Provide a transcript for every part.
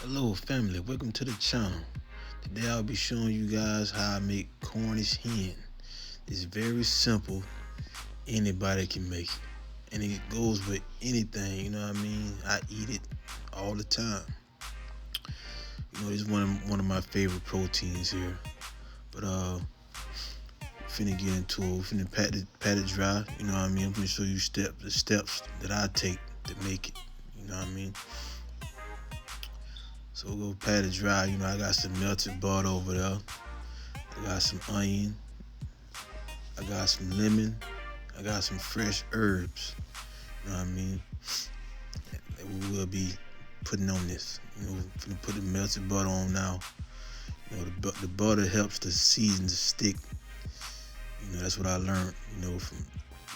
Hello family, welcome to the channel. Today I'll be showing you guys how I make Cornish hen. It's very simple, anybody can make it. And it goes with anything, you know what I mean? I eat it all the time. It's one of my favorite proteins here. But finna get into it, finna pat it dry, you know what I mean? I'm gonna show you the steps that I take to make it, you know what I mean? So we'll go pat it dry, I got some melted butter over there. I got some onion. I got some lemon. I got some fresh herbs. You know what I mean? That we will be putting on this. Gonna put the melted butter on now. The butter helps the season to stick. That's what I learned. From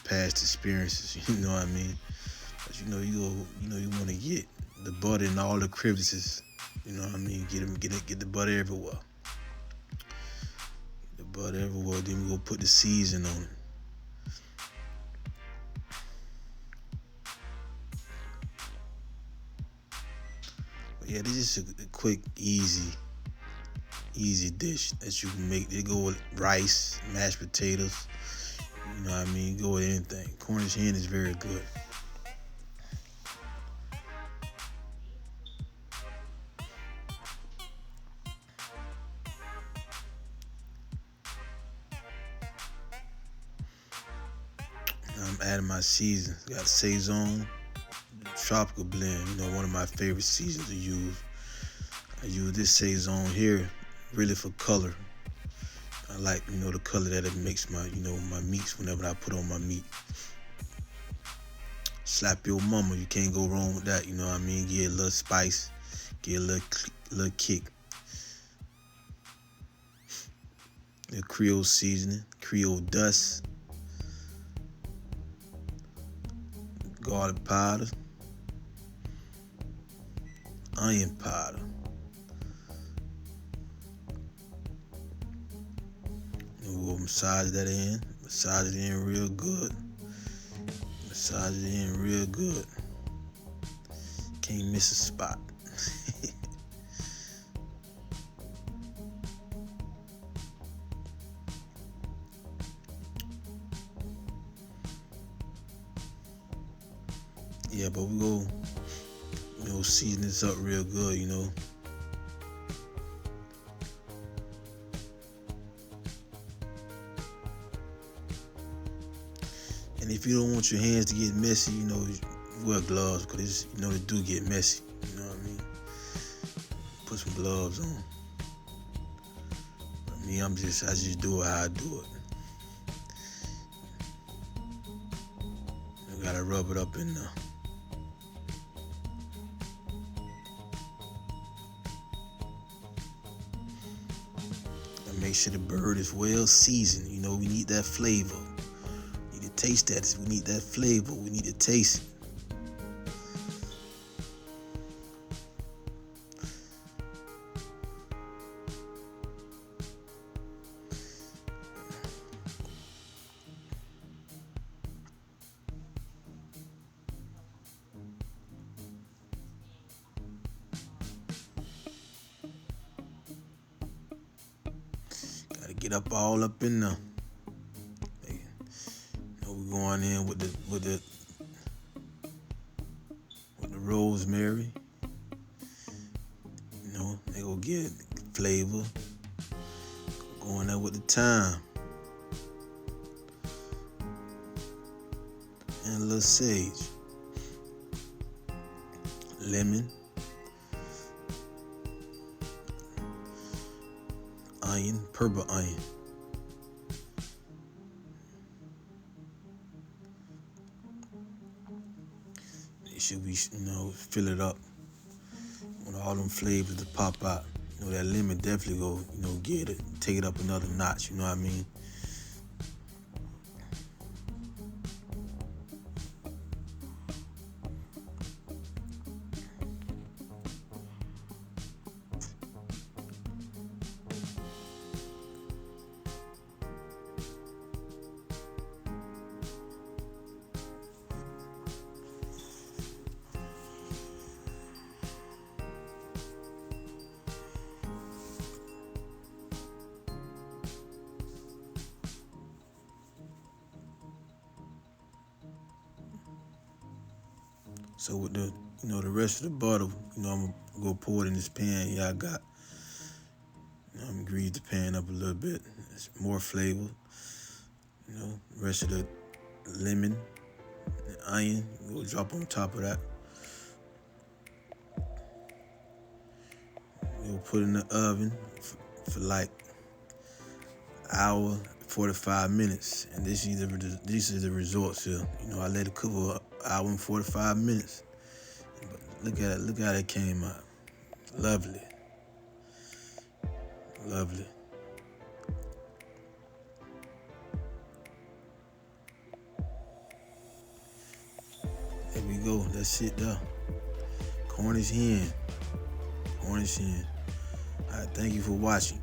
past experiences. You know what I mean? But you want to get the butter in all the crevices. You know what I mean? Get the butter everywhere. The butter everywhere. Then we go put the season on it. But yeah, this is a quick, easy dish that you can make. They go with rice, mashed potatoes. You know what I mean? Go with anything. Cornish hen is very good. I'm adding my seasons. Got Saison, tropical blend. One of my favorite seasons to use. I use this Saison here really for color. I like, the color that it makes my meats whenever I put on my meat. Slap your mama, you can't go wrong with that, you know what I mean? Get a little spice, get a little kick. The Creole seasoning, Creole dust, garlic powder, onion powder. We'll massage it in real good. Massage it in real good. Can't miss a spot. Yeah, but we go, season this up real good, And if you don't want your hands to get messy, wear gloves because they do get messy. You know what I mean? Put some gloves on. But me, I just do it how I do it. You gotta rub it up in there. And make sure the bird is well seasoned. We need that flavor. Taste that. We need that flavor. We need to taste it. Gotta get all up in there. We're going in with the rosemary. They go get flavor. Going there with the thyme and a little sage, lemon, onion, purple onion. Should we, fill it up with all them flavors to pop out. That lemon definitely go, get it, take it up another notch. You know what I mean? So with the, the rest of the butter, I'm gonna go pour it in this pan here I got. I'm gonna grease the pan up a little bit. It's more flavor. The rest of the lemon, the onion, we'll drop on top of that. We'll put in the oven for like hour, 45 minutes. And these are the results here. I let it cook for an hour and 45 minutes. But look how it came out. Lovely. Lovely. There we go. That's it there. Cornish hen. Cornish hen. All right, thank you for watching.